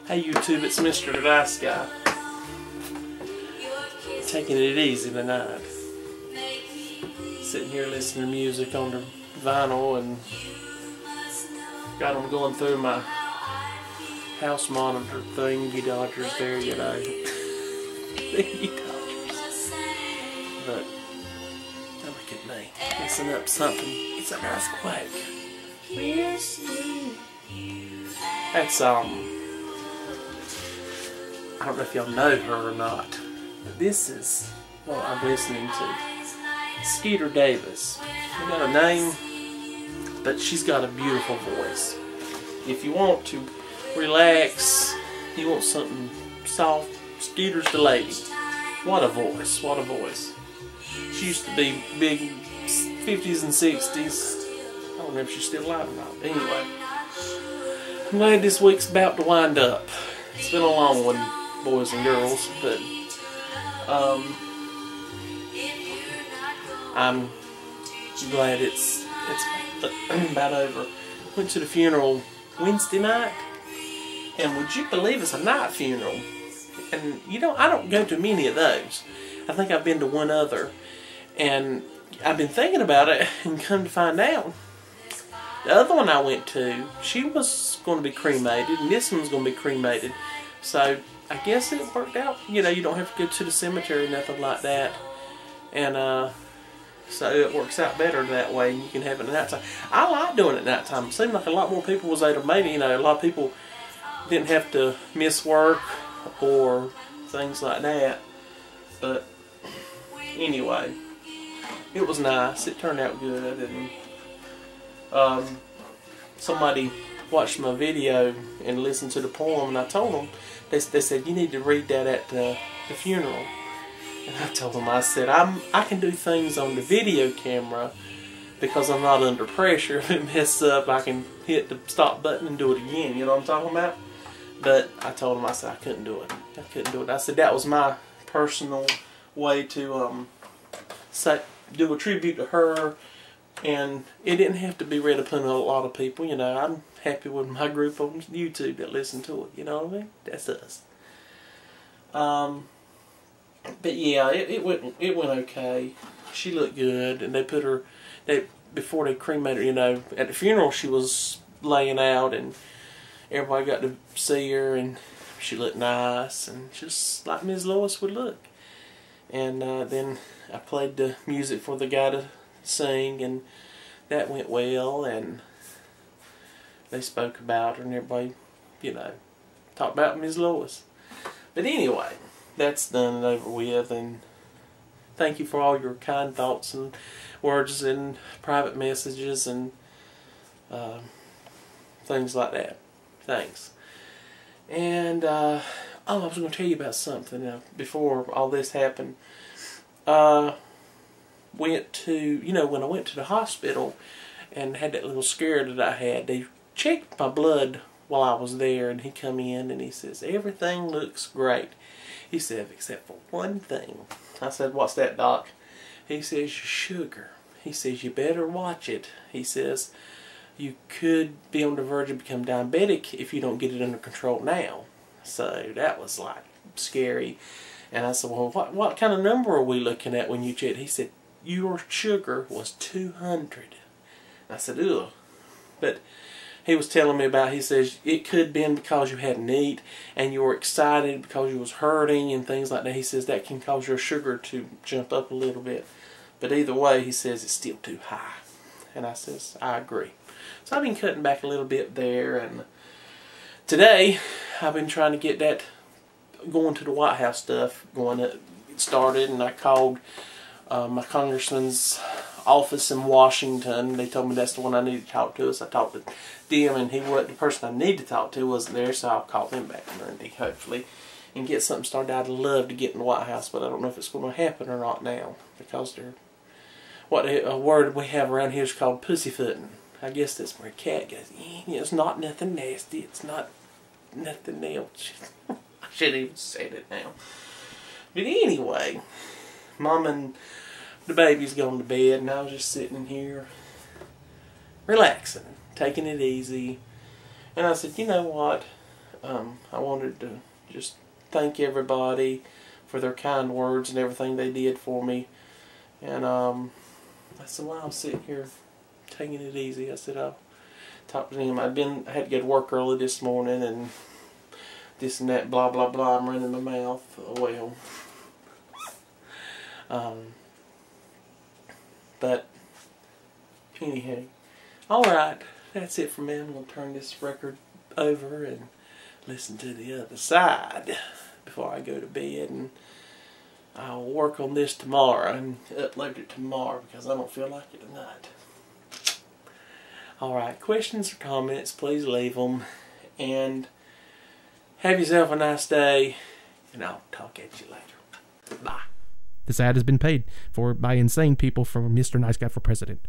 Hey YouTube, it's MrNiceGuy. Taking it easy tonight. Sitting here listening to music on the vinyl and got them going through my house monitor thingy dodgers there, you know. Thingy dodgers. But look at me. Messing up something. It's an earthquake. Where's you? That's I don't know if y'all know her or not, but this is what I'm listening to. Skeeter Davis. She got a name, but she's got a beautiful voice. If you want to relax, you want something soft, Skeeter's the lady. What a voice, what a voice. She used to be big 50s and 60s. I don't know if she's still alive or not. But anyway, I'm glad this week's about to wind up. It's been a long one, boys and girls, but I'm glad it's about over. Went to the funeral Wednesday night, and would you believe it's a night funeral? And I don't go to many of those. I think I've been to one other, and I've been thinking about it, and come to find out, the other one I went to, she was going to be cremated, and this one's going to be cremated. So I guess it worked out. You know, you don't have to go to the cemetery, nothing like that. And so it works out better that way. You can have it at nighttime. I like doing it at nighttime. It seemed like a lot more people was able to make it. You know, a lot of people didn't have to miss work or things like that. But anyway, it was nice. It turned out good. And somebody watched my video and listened to the poem, and I told them, they said, you need to read that at the funeral. And I told them, I said, I can do things on the video camera because I'm not under pressure. If it messes up, I can hit the stop button and do it again. You know what I'm talking about? But I told them, I said, I couldn't do it. I couldn't do it. I said, that was my personal way to do a tribute to her. And it didn't have to be read upon a lot of people. You know, I'm happy with my group on YouTube that listen to it. You know what I mean? That's us. But yeah, it went okay. She looked good, and they put her. Before they cremated her, you know, at the funeral she was laying out, and everybody got to see her, and she looked nice, and just like Ms. Lois would look. And then I played the music for the guy to sing, and that went well, and they spoke about her, and everybody, you know, talked about Ms. Lois. But anyway, that's done and over with, and thank you for all your kind thoughts and words and private messages and things like that. Thanks. And I was going to tell you about something before all this happened. Went to, you know, when I went to the hospital and had that little scare that I had, they checked my blood while I was there, and he come in and he says, everything looks great. He said, except for one thing. I said, what's that, doc? He says, your sugar. He says, you better watch it. He says, you could be on the verge of becoming diabetic if you don't get it under control now. So that was like scary. And I said, well, what kind of number are we looking at when you check? He said, your sugar was 200. I said, ugh. But he was telling me about, he says, it could have been because you hadn't eaten and you were excited because you was hurting and things like that. He says that can cause your sugar to jump up a little bit. But either way, he says it's still too high. And I says, I agree. So I've been cutting back a little bit there. And today, I've been trying to get that going to the White House stuff started. And I called my congressman's office in Washington. They told me that's the one I need to talk to. So I talked to them, and he wasn't the person I need to talk to, wasn't there. So I'll call them back Monday, hopefully, and get something started. I'd love to get in the White House, but I don't know if it's going to happen or not now, because they're a word we have around here is called pussyfooting. I guess that's where a cat goes, it's not nothing nasty. It's not nothing else. I shouldn't even say it now. But anyway, Mom and the baby's gone to bed, and I was just sitting in here relaxing, taking it easy. And I said, you know what, I wanted to just thank everybody for their kind words and everything they did for me. And that's why I'm sitting here taking it easy. I said I'll talk to him. I had to go to work early this morning and this and that, blah blah blah. I'm running my mouth. Well, but anyhow, alright, that's it for me. I'm going to turn this record over and listen to the other side before I go to bed, and I'll work on this tomorrow and upload it tomorrow because I don't feel like it tonight. Alright, questions or comments, please leave them, and have yourself a nice day, and I'll talk at you later. Bye. This ad has been paid for by insane people from Mr. Nice Guy for President.